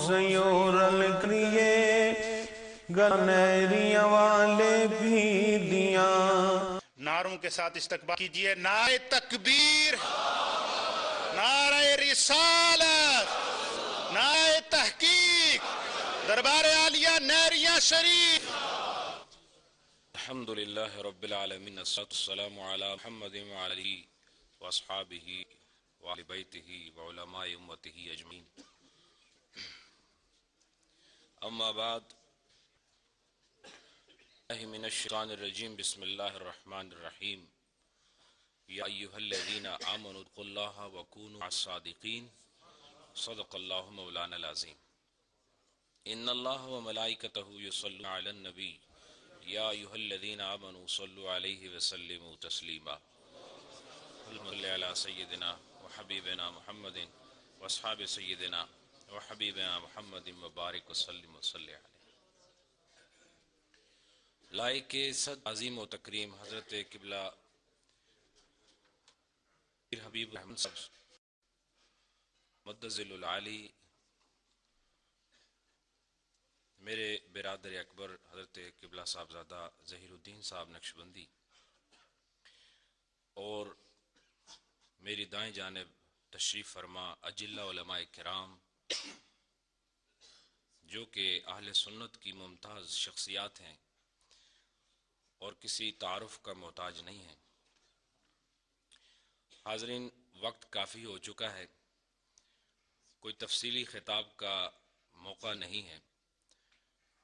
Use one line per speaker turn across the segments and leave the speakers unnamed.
زیورل کریے گنیریاں والے بھی دیاں.
نعروں کے ساتھ استقبال کیجئے. نعرہ تکبیر، نعرہ رسالت، نعرہ تحقیق، دربار عالیہ نیریاں شریف.
الحمدللہ رب العالمین، الصلاة والسلام علی محمد وعلی آلہ واصحابہ وآل بیتہ وعلماء امتہ اجمعین. اما بعد، من الشیطان الرجیم، بسم اللہ الرحمن الرحیم. یا ایہا الذین آمنوا اتقوا اللہ وکونوا مع الصادقین. صدق اللہ مولانا العظیم. ان اللہ وملائکتہ یصلون علی النبی یا ایہا الذین آمنوا صلوا علیہ وسلموا تسلیما. اللہم صل علی سیدنا وحبیبنا محمد واصحاب سیدنا وحبیبنا محمد وبارک وسلم وصلی علیہ. لائق صد عظیم و تکریم حضرت قبلہ پیر حبیب احمد صاحب مدظل العالی، میرے برادر اکبر حضرت قبلہ صاحبزادہ ظہیر الدین صاحب نقشبندی، اور میری دائیں جانب تشریف فرما اجلہ علماء کرام، جو کہ اہل سنت کی ممتاز شخصیات ہیں اور کسی تعارف کا محتاج نہیں ہیں. حاضرین، وقت کافی ہو چکا ہے، کوئی تفصیلی خطاب کا موقع نہیں ہے،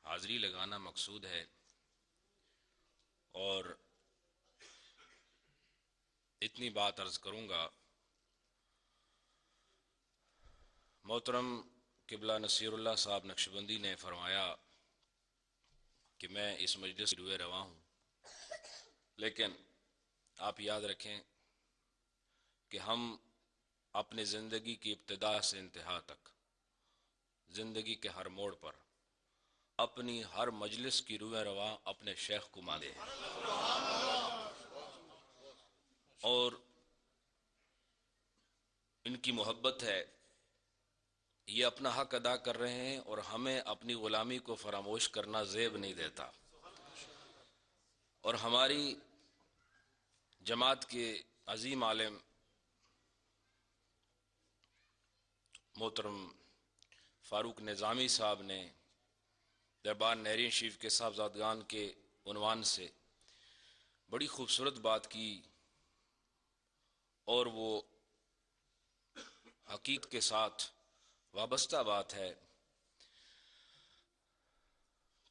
حاضری لگانا مقصود ہے. اور اتنی بات عرض کروں گا. محترم قبلہ نصیر اللہ صاحب نقشبندی نے فرمایا کہ میں اس مجلس سے روئے رواں ہوں، لیکن آپ یاد رکھیں کہ ہم اپنے زندگی کی ابتدا سے انتہا تک، زندگی کے ہر موڑ پر، اپنی ہر مجلس کی روئے رواں اپنے شیخ کو مانے ہیں، اور ان کی محبت ہے. یہ اپنا حق ادا کر رہے ہیں اور ہمیں اپنی غلامی کو فراموش کرنا زیب نہیں دیتا. اور ہماری جماعت کے عظیم عالم محترم فاروق نظامی صاحب نے دربار نیرین شریف کے صاحبزادگان کے عنوان سے بڑی خوبصورت بات کی، اور وہ حقیقت کے ساتھ وابستہ بات ہے.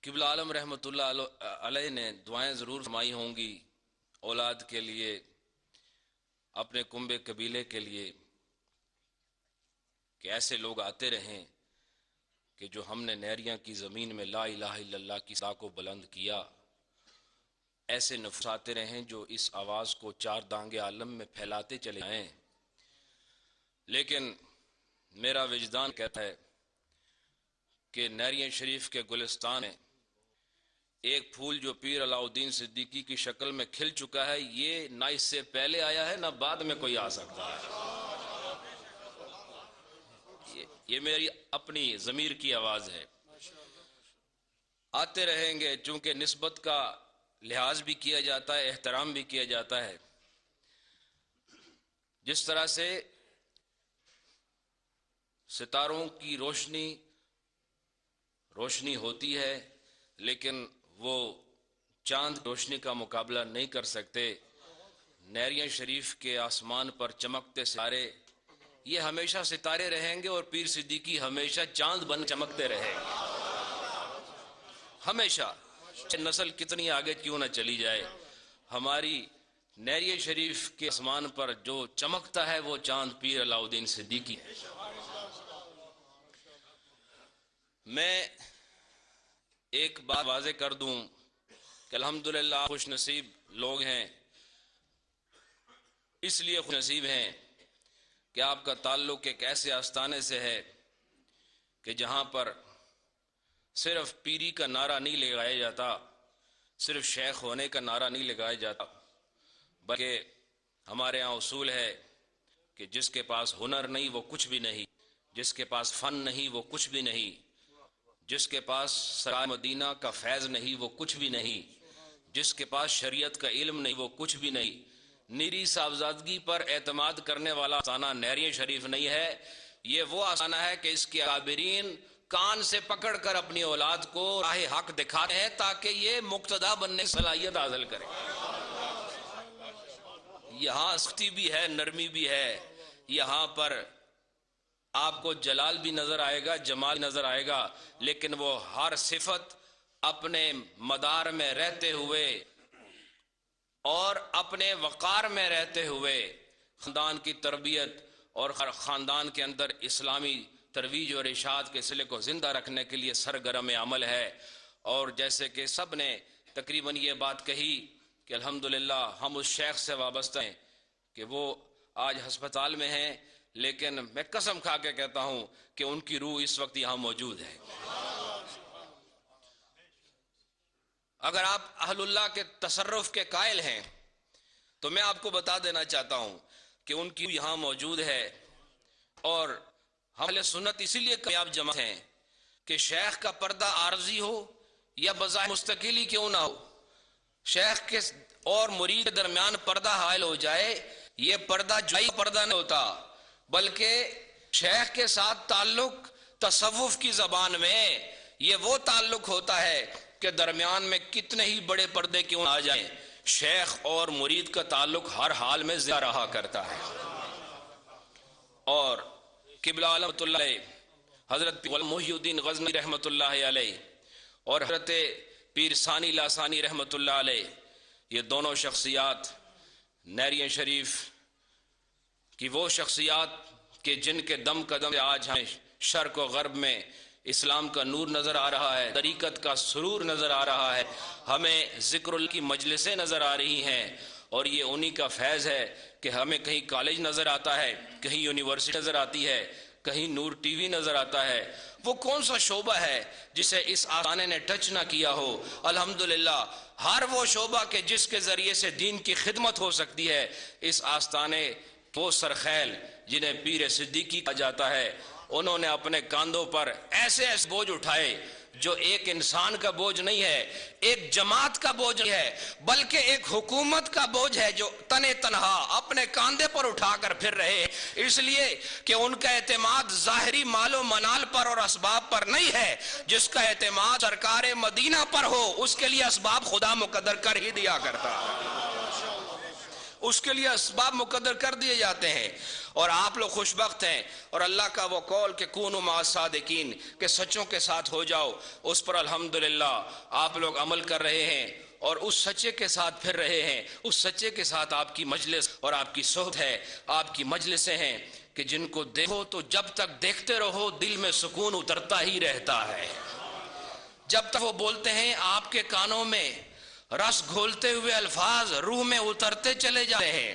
قبلہ عالم رحمۃ اللہ علیہ نے دعائیں ضرور فرمائی ہوں گی اولاد کے لیے، اپنے کنبے قبیلے کے لیے، کہ ایسے لوگ آتے رہیں کہ جو ہم نے نیریاں کی زمین میں لا الہ الا اللہ کی صدا کو بلند کیا، ایسے نفس آتے رہیں جو اس آواز کو چار دانگے عالم میں پھیلاتے چلے جائیں. لیکن میرا وجدان کہتا ہے کہ نیریاں شریف کے گلستان میں ایک پھول جو پیر علاؤ الدین صدیقی کی شکل میں کھل چکا ہے، یہ نہ اس سے پہلے آیا ہے نہ بعد میں کوئی آ سکتا ہے. یہ میری اپنی ضمیر کی آواز ہے. آتے رہیں گے، چونکہ نسبت کا لحاظ بھی کیا جاتا ہے، احترام بھی کیا جاتا ہے. جس طرح سے ستاروں کی روشنی ہوتی ہے، لیکن وہ چاند روشنی کا مقابلہ نہیں کر سکتے. نیریاں شریف کے آسمان پر چمکتے ستارے، یہ ہمیشہ ستارے رہیں گے، اور پیر صدیقی ہمیشہ چاند بن چمکتے رہیں گے، ہمیشہ. نسل کتنی آگے کیوں نہ چلی جائے، ہماری نیریاں شریف کے آسمان پر جو چمکتا ہے وہ چاند پیر علاؤ الدین صدیقی ہے. میں ایک بات واضح کر دوں کہ الحمدللہ خوش نصیب لوگ ہیں. اس لیے خوش نصیب ہیں کہ آپ کا تعلق ایک ایسے آستانے سے ہے کہ جہاں پر صرف پیری کا نعرہ نہیں لگایا جاتا، صرف شیخ ہونے کا نعرہ نہیں لگایا جاتا، بلکہ ہمارے ہاں اصول ہے کہ جس کے پاس ہنر نہیں وہ کچھ بھی نہیں، جس کے پاس فن نہیں وہ کچھ بھی نہیں، جس کے پاس سرائے مدینہ کا فیض نہیں وہ کچھ بھی نہیں، جس کے پاس شریعت کا علم نہیں وہ کچھ بھی نہیں۔ نیری صاحبزادگی پر اعتماد کرنے والا آستانہ نہریہ شریف نہیں ہے، یہ وہ آستانہ ہے کہ اس کے اکابرین کان سے پکڑ کر اپنی اولاد کو راہ حق دکھاتے ہیں تاکہ یہ مقتدا بننے کی صلاحیت حاصل کرے۔ یہاں سختی بھی ہے، نرمی بھی ہے، یہاں پر آپ کو جلال بھی نظر آئے گا، جمال نظر آئے گا، لیکن وہ ہر صفت اپنے مدار میں رہتے ہوئے اور اپنے وقار میں رہتے ہوئے خاندان کی تربیت اور خاندان کے اندر اسلامی ترویج اور ارشاد کے سلسلے کو زندہ رکھنے کے لیے سرگرم عمل ہے۔ اور جیسے کہ سب نے تقریباً یہ بات کہی کہ الحمدللہ ہم اس شیخ سے وابستہ ہیں کہ وہ آج ہسپتال میں ہیں، لیکن میں قسم کھا کے کہتا ہوں کہ ان کی روح اس وقت یہاں موجود ہے۔ اگر آپ اہل اللہ کے تصرف کے قائل ہیں تو میں آپ کو بتا دینا چاہتا ہوں کہ ان کی یہاں موجود ہے۔ اور ہم اہل سنت اسی لیے کامیاب جماعت ہیں کہ شیخ کا پردہ عارضی ہو یا بظاہر مستقل ہی کیوں نہ ہو، شیخ کے اور مرید کے درمیان پردہ حائل ہو جائے، یہ پردہ جدائی پردہ نہیں ہوتا، بلکہ شیخ کے ساتھ تعلق تصوف کی زبان میں یہ وہ تعلق ہوتا ہے کہ درمیان میں کتنے ہی بڑے پردے کیوں آ جائیں، شیخ اور مرید کا تعلق ہر حال میں زندہ رہا کرتا ہے۔ اور قبلہ رحمۃ اللہ علیہ، حضرت محی الدین غزنوی رحمۃ اللہ علیہ اور حضرت پیر ثانی لاسانی رحمۃ اللہ علیہ، یہ دونوں شخصیات نہریہ شریف کی وہ شخصیات کہ جن کے دم قدم سے آج ہمیں شرق و غرب میں اسلام کا نور نظر آ رہا ہے، طریقت کا سرور نظر آ رہا ہے، ہمیں ذکر اللہ کی مجلسیں نظر آ رہی ہیں، اور یہ انہی کا فیض ہے کہ ہمیں کہیں کالج نظر آتا ہے، کہیں یونیورسٹی نظر آتی ہے، کہیں نور ٹی وی نظر آتا ہے۔ وہ کون سا شعبہ ہے جسے اس آستانے نے ٹچ نہ کیا ہو؟ الحمدللہ ہر وہ شعبہ کہ جس کے ذریعے سے دین کی خدمت ہو سکتی ہے، اس آستانے وہ سرخیل جنہیں پیر صدیقی کہا جاتا ہے، انہوں نے اپنے کاندھوں پر ایسے ایسے بوجھ اٹھائے جو ایک انسان کا بوجھ نہیں ہے، ایک جماعت کا بوجھ نہیں ہے، بلکہ ایک حکومت کا بوجھ ہے جو تنے تنہا اپنے کاندھے پر اٹھا کر پھر رہے، اس لیے کہ ان کا اعتماد ظاہری مال و منال پر اور اسباب پر نہیں ہے۔ جس کا اعتماد سرکار مدینہ پر ہو اس کے لیے اسباب خدا مقدر کر ہی دیا کرتا ہے، اس کے لیے اسباب مقدر کر دیے جاتے ہیں۔ اور آپ لوگ خوشبخت ہیں، اور اللہ کا وہ قول کہ کونوا مع الصادقین، کہ سچوں کے ساتھ ہو جاؤ، اس پر الحمدللہ آپ لوگ عمل کر رہے ہیں اور اس سچے کے ساتھ پھر رہے ہیں۔ اس سچے کے ساتھ آپ کی مجلس اور آپ کی صحبت ہے، آپ کی مجلسیں ہیں کہ جن کو دیکھو تو جب تک دیکھتے رہو دل میں سکون اترتا ہی رہتا ہے۔ جب تک وہ بولتے ہیں آپ کے کانوں میں رس گھولتے ہوئے الفاظ روح میں اترتے چلے جاتے ہیں۔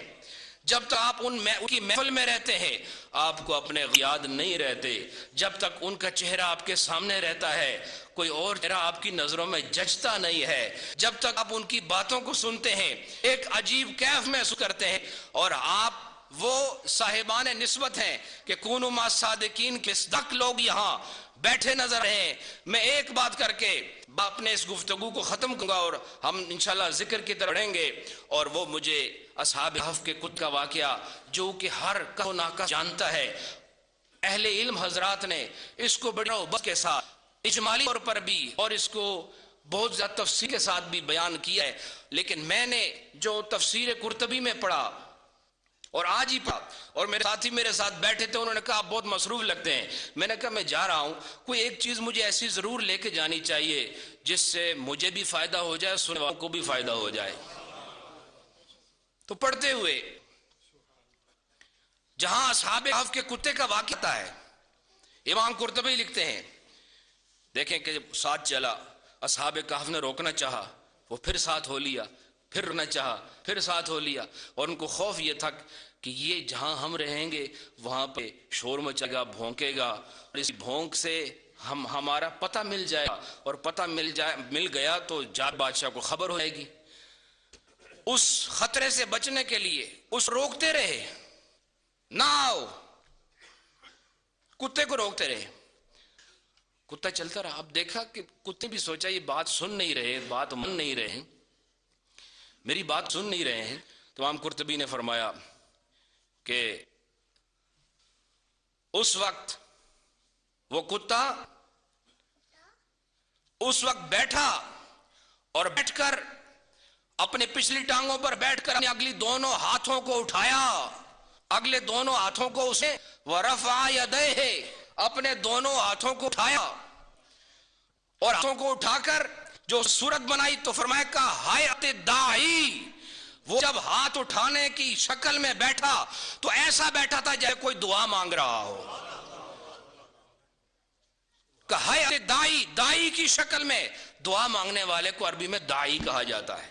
جب تک آپ ان کی محفل میں رہتے ہیں آپ کو اپنے یاد نہیں رہتے، جب تک ان کا چہرہ آپ کے سامنے رہتا ہے کوئی اور چہرہ آپ کی نظروں میں جچتا نہیں ہے، جب تک آپ ان کی باتوں کو سنتے ہیں ایک عجیب کیف محسوس کرتے ہیں، اور آپ وہ صاحبان نسبت ہیں کہ کونوا مع الصادقین کے صدق لوگ یہاں بیٹھے نظر ہیں۔ میں ایک بات کر کے اپنے اس گفتگو کو ختم کروں گا اور ہم انشاءاللہ ذکر کی طرف بڑھیں گے، اور وہ مجھے اصحاب کہف کے کت کا واقعہ جو کہ ہر کہف و ناکہ جانتا ہے، اہل علم حضرات نے اس کو بڑے وبت کے ساتھ اجمالی طور پر بھی اور اس کو بہت زیادہ تفصیل کے ساتھ بھی بیان کیا ہے، لیکن میں نے جو تفسیر قرطبی میں پڑھا اور آج ہی پڑھا، اور میرے ساتھی میرے ساتھ بیٹھے تھے، انہوں نے کہا آپ بہت مصروف لگتے ہیں، میں نے کہا میں جا رہا ہوں، کوئی ایک چیز مجھے ایسی ضرور لے کے جانی چاہیے جس سے مجھے بھی فائدہ ہو جائے، سننے والوں کو بھی فائدہ ہو جائے۔ تو پڑھتے ہوئے جہاں اصحاب کہف کے کتے کا واقعہ ہے، امام قرطبی لکھتے ہیں، دیکھیں کہ جب ساتھ چلا، اصحاب کہف نے روکنا چاہا، وہ پھر ساتھ ہو لیا، پھر روکنا چاہا، پھر ساتھ ہو لیا، اور ان کو خوف یہ تھا کہ یہ جہاں ہم رہیں گے وہاں پہ شور مچے گا، بھونکے گا، اور اس بھونک سے ہمارا پتہ مل جائے گا، اور پتہ مل گیا تو جار بادشاہ کو خبر ہو جائے گی۔ اس خطرے سے بچنے کے لیے اس روکتے رہے، نہ آؤ،
کتے کو روکتے رہے، کتا چلتا رہا. اب دیکھا کہ کتے بھی سوچا یہ بات سن نہیں رہے، بات مان نہیں رہے، میری بات سن نہیں رہے ہیں. تو امام قرطبی نے فرمایا کہ اس وقت وہ کتا اس وقت بیٹھا اور بیٹھ کر اپنے پچھلی ٹانگوں پر بیٹھ کر اگلی دونوں ہاتھوں کو اٹھایا، اگلے دونوں ہاتھوں کو اسے ورفع یدیہ، اپنے دونوں ہاتھوں کو اٹھایا اور ہاتھوں کو اٹھا کر جو صورت بنائی تو فرمایا کہ ہیئت داعی. وہ جب ہاتھ اٹھانے کی شکل میں بیٹھا تو ایسا بیٹھا تھا جیسے کوئی دعا مانگ رہا ہو. کہ ہیئت داعی، داعی کی شکل میں. دعا مانگنے والے کو عربی میں داعی کہا جاتا ہے،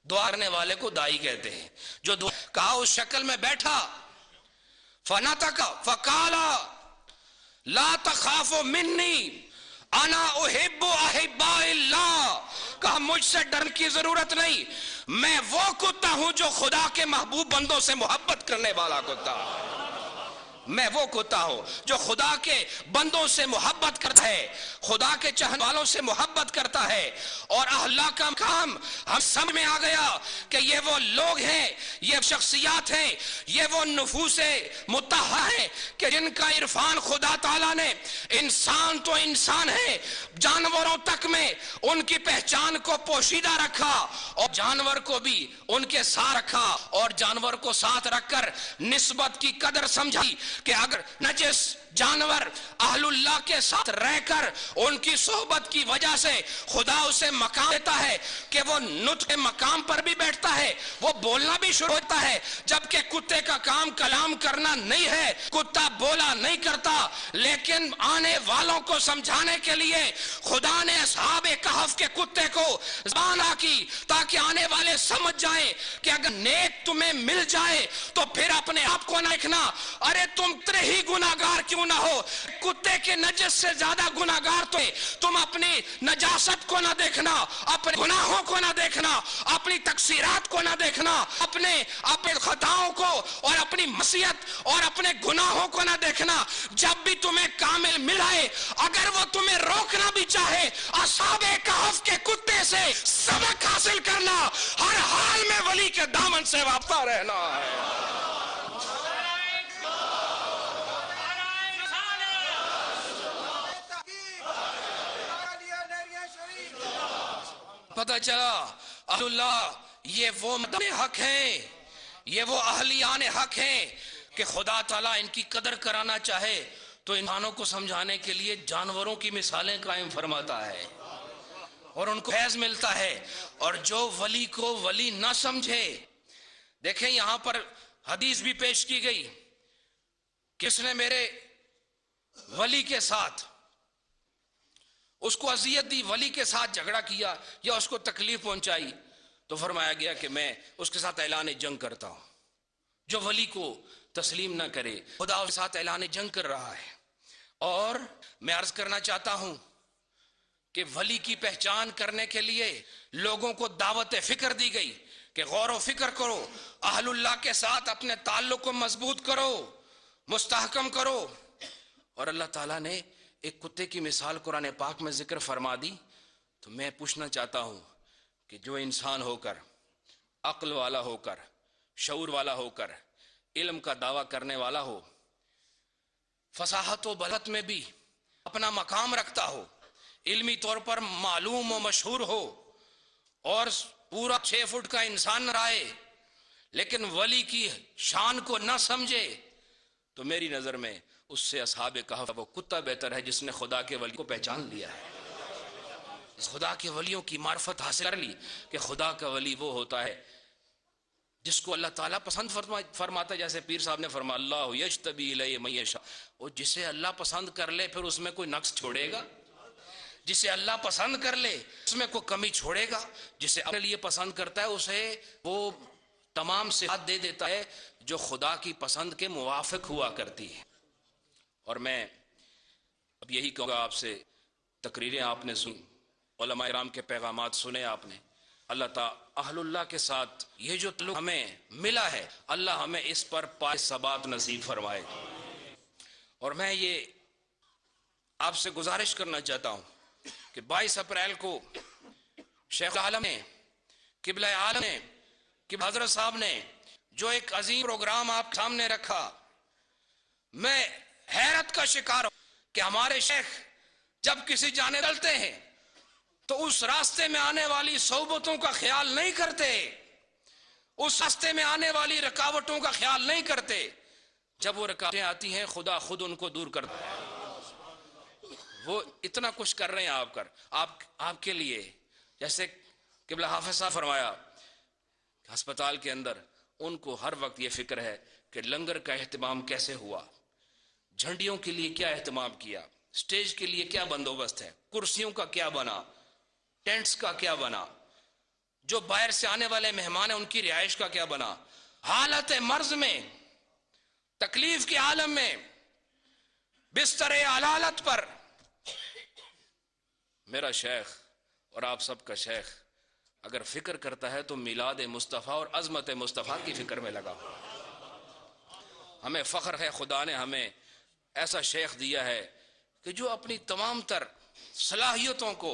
دعا کرنے والے کو داعی کہتے ہیں. جو دعا کہا اس شکل میں بیٹھا. فنطق فقال لا تخافوا منی انا احب احباء اللہ. کہا مجھ سے ڈرنے کی ضرورت نہیں، میں وہ کتا ہوں جو خدا کے محبوب بندوں سے محبت کرنے والا کتا. میں وہ کتا ہوں جو خدا کے بندوں سے محبت کرتا ہے، خدا کے چاہنے والوں سے محبت کرتا ہے. اور اللہ کا کام ہم سمجھ میں آ گیا کہ یہ وہ لوگ ہیں، یہ شخصیات ہیں، یہ وہ نفوس مطہرہ ہیں کہ جن کا عرفان خدا تعالیٰ نے انسان تو انسان ہے، جانوروں تک میں ان کی پہچان کو پوشیدہ رکھا اور جانور کو بھی ان کے ساتھ رکھا اور جانور کو ساتھ رکھ کر نسبت کی قدر سمجھائی کہ اگر نجس جانور اہل اللہ کے ساتھ رہ کر ان کی صحبت کی وجہ سے خدا اسے مقام دیتا ہے کہ وہ نطق مقام پر بھی بیٹھتا ہے، وہ بولنا بھی شروع ہوتا ہے. جبکہ کتے کا کام کلام کرنا نہیں ہے، کتا بولا نہیں کرتا. لیکن آنے والوں کو سمجھانے کے لیے خدا نے اصحاب کہف کے کتے کو زبان کی تاکہ آنے والے سمجھ جائیں کہ اگر نیک تمہیں مل جائے تو پھر اپنے آپ کو نہ دیکھنا، ارے تم اتنے ہی گناہگار کیوں نہ ہو، کتے کے نجس سے زیادہ گناہگار تو تم اپنی نجاست کو نہ دیکھنا، اپنے گناہوں کو نہ دیکھنا، اپنی تقصیرات کو نہ دیکھنا، اپنے خطاؤں کو اور اپنی معصیت اور اپنے گناہوں کو نہ دیکھنا. جب بھی تمہیں کامل ملائے، اگر وہ تمہیں روکنا بھی چاہے، اصحاب کہف کے کتے سے سبق حاصل کرنا، ہر حال میں ولی کے دامن سے وابستہ رہنا ہے. پتہ چلا اہل اللہ یہ وہ مدن حق ہیں، یہ وہ اہلیان حق ہیں کہ خدا تعالیٰ ان کی قدر کرانا چاہے تو انسانوں کو سمجھانے کے لیے جانوروں کی مثالیں قائم فرماتا ہے اور ان کو فیض ملتا ہے. اور جو ولی کو ولی نہ سمجھے، دیکھیں یہاں پر حدیث بھی پیش کی گئی، کس نے میرے ولی کے ساتھ اس کو اذیت دی، ولی کے ساتھ جھگڑا کیا یا اس کو تکلیف پہنچائی، تو فرمایا گیا کہ میں اس کے ساتھ اعلان جنگ کرتا ہوں. جو ولی کو تسلیم نہ کرے، خدا اس کے ساتھ اعلان جنگ کر رہا ہے. اور میں عرض کرنا چاہتا ہوں کہ ولی کی پہچان کرنے کے لیے لوگوں کو دعوت فکر دی گئی کہ غور و فکر کرو، اہل اللہ کے ساتھ اپنے تعلق کو مضبوط کرو، مستحکم کرو. اور اللہ تعالیٰ نے ایک کتے کی مثال قرآن پاک میں ذکر فرما دی. تو میں پوچھنا چاہتا ہوں کہ جو انسان ہو کر، عقل والا ہو کر، شعور والا ہو کر، علم کا دعویٰ کرنے والا ہو، فصاحت و بلاغت میں بھی اپنا مقام رکھتا ہو، علمی طور پر معلوم و مشہور ہو اور پورا 6 فٹ کا انسان رہے، لیکن ولی کی شان کو نہ سمجھے، تو میری نظر میں اس سے اصحاب کہف وہ کتا بہتر ہے جس نے خدا کے ولی کو پہچان لیا ہے، اس خدا کے ولیوں کی معرفت حاصل کر لی کہ خدا کا ولی وہ ہوتا ہے جس کو اللہ تعالیٰ پسند فرماتا ہے. جیسے پیر صاحب نے فرمایا اللہ یجتبی الیہ من یشاء، اور جسے اللہ پسند کر لے پھر اس میں کوئی نقص چھوڑے گا؟ جسے اللہ پسند کر لے اس میں کوئی کمی چھوڑے گا؟ جسے اپنے لیے پسند کرتا ہے اسے وہ تمام صفات دے دیتا ہے جو خدا کی پسند کے موافق ہوا کرتی ہے. اور میں اب یہی کہوں گا آپ سے، تقریریں آپ نے سنی، علماء کرام کے پیغامات سنے آپ نے، اللہ تعالیٰ اہل اللہ کے ساتھ یہ جو تعلق ہمیں ملا ہے، اللہ ہمیں اس پر پائے ثبات نصیب فرمائے. اور میں یہ آپ سے گزارش کرنا چاہتا ہوں کہ 22 اپریل کو شیخ العالم نے، قبلہ عالم نے، کہ حضرت صاحب نے جو ایک عظیم پروگرام آپ کے سامنے رکھا، میں حیرت کا شکار ہوں کہ ہمارے شیخ جب کسی جانب چلتے ہیں تو اس راستے میں آنے والی صعوبتوں کا خیال نہیں کرتے، اس راستے میں آنے والی رکاوٹوں کا خیال نہیں کرتے. جب وہ رکاوٹیں آتی ہیں خدا خود ان کو دور کرتا ہے. وہ اتنا کچھ کر رہے ہیں آپ کے لیے. جیسے قبلہ حافظ صاحب فرمایا ہسپتال کے اندر ان کو ہر وقت یہ فکر ہے کہ لنگر کا اہتمام کیسے ہوا، جھنڈیوں کے لیے کیا اہتمام کیا، سٹیج کے لیے کیا بندوبست ہے، کرسیوں کا کیا بنا، ٹینٹس کا کیا بنا، جو باہر سے آنے والے مہمان ہیں ان کی رہائش کا کیا بنا. حالت مرض میں، تکلیف کے عالم میں، بستر علالت پر میرا شیخ اور آپ سب کا شیخ اگر فکر کرتا ہے تو میلاد مصطفیٰ اور عظمت مصطفیٰ کی فکر میں لگا. ہمیں فخر ہے خدا نے ہمیں ایسا شیخ دیا ہے کہ جو اپنی تمام تر صلاحیتوں کو،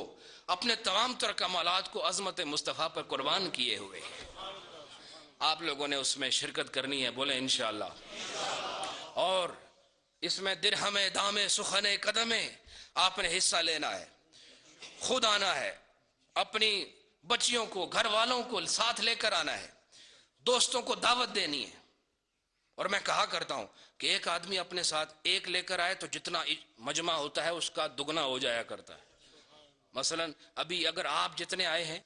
اپنے تمام تر کمالات کو عظمت مصطفیٰ پر قربان کیے ہوئے. آپ لوگوں نے اس میں شرکت کرنی ہے، بولیں انشاءاللہ. اور اس میں درہم دام سخن قدم آپ نے حصہ لینا ہے، خود آنا ہے، اپنی بچیوں کو، گھر والوں کو ساتھ لے کر آنا ہے، دوستوں کو دعوت دینی ہے. اور میں کہا کرتا ہوں کہ ایک آدمی اپنے ساتھ ایک لے کر آئے تو جتنا مجمع ہوتا ہے اس کا دگنا ہو جایا کرتا ہے. مثلا ابھی اگر آپ جتنے آئے ہیں،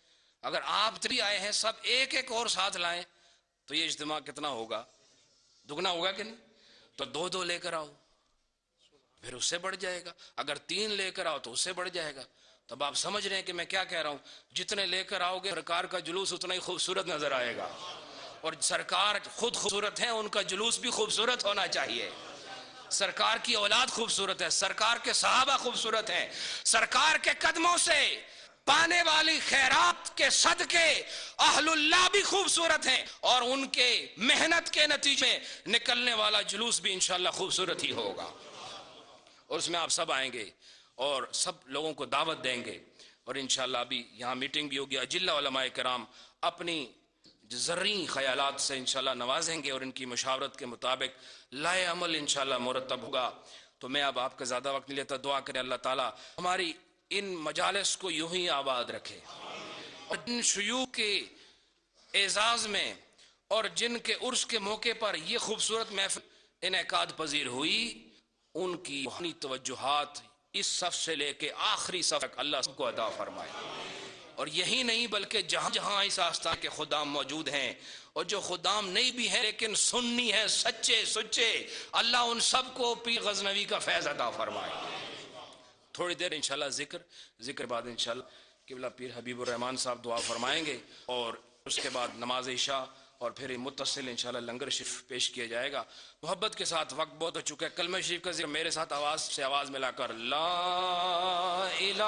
اگر آپ بھی آئے ہیں، سب ایک ایک اور ساتھ لائیں تو یہ اجتماع کتنا ہوگا؟ دگنا ہوگا کہ نہیں؟ تو 2 لے کر آؤ، پھر اس سے بڑھ جائے گا. اگر 3 لے کر آؤ تو اس سے بڑھ جائے گا. تب آپ سمجھ رہے ہیں کہ میں کیا کہہ رہا ہوں. جتنے لے کر آؤ گے سرکار کا جلوس اتنا ہی خوبصورت نظر آئے گا. اور سرکار خود خوبصورت ہیں، ان کا جلوس بھی خوبصورت ہونا چاہیے. سرکار کی اولاد خوبصورت ہے، سرکار کے صحابہ خوبصورت ہیں، سرکار کے قدموں سے پانے والی خیرات کے صدقے اہل اللہ بھی خوبصورت ہیں، اور ان کے محنت کے نتیجے نکلنے والا جلوس بھی انشاءاللہ خوبصورت ہی ہوگا. اور اس میں آپ سب آئیں گے اور سب لوگوں کو دعوت دیں گے. اور انشاءاللہ ابھی یہاں میٹنگ بھی ہوگی. اجلہ علماء کرام اپنی زرعی خیالات سے انشاءاللہ نوازیں گے اور ان کی مشاورت کے مطابق لائے عمل انشاءاللہ مرتب ہوگا. تو میں اب آپ کا زیادہ وقت نہیں لیتا. دعا کریں اللہ تعالیٰ ہماری ان مجالس کو یوں ہی آباد رکھے، اور جن شیوخ کے اعزاز میں اور جن کے عرس کے موقع پر یہ خوبصورت محفل انعقاد پذیر ہوئی، ان کی روحانی توجہات اس صف سے لے کے آخری صف تک اللہ سب کو عطا فرمائے. اور یہی نہیں بلکہ جہاں جہاں اس آستان کے خدام موجود ہیں اور جو خدام نہیں بھی ہیں لیکن سنی ہیں، سچے سچے، اللہ ان سب کو پیر غزنوی کا فیض عطا فرمائے. تھوڑی دیر انشاءاللہ ذکر بعد انشاءاللہ قبلہ پیر حبیب الرحمن صاحب دعا فرمائیں گے، اور اس کے بعد نماز عشاء اور پھر متصل انشاءاللہ لنگر شریف پیش کیا جائے گا. محبت کے ساتھ وقت بہت ہو چکا ہے. کلمہ شریف کا ذکر میرے ساتھ آواز سے آواز ملا کر لا الہ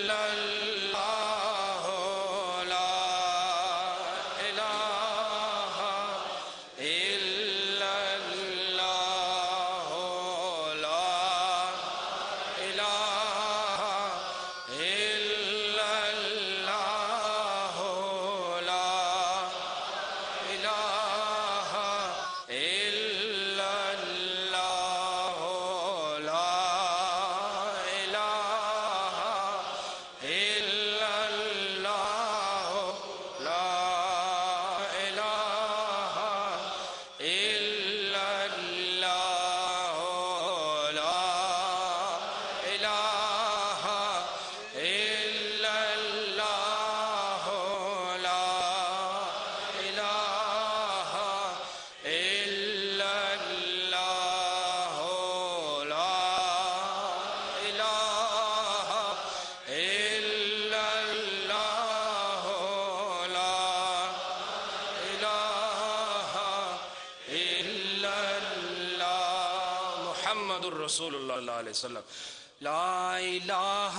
الا اللہ لا الہ الا اللہ لا الہ الا اللہ لا الہ الا اللہ لا الہ الا اللہ لا الہ الا اللہ لا الہ الا اللہ لا الہ الا اللہ لا الہ الا اللہ لا الہ الا اللہ محمد الرسول اللہ علیہ وسلم. لا الہ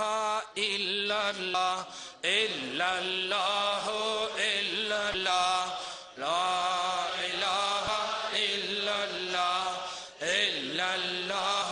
الا اللہ الا اللہ الا اللہ لا الہ الا اللہ الا اللہ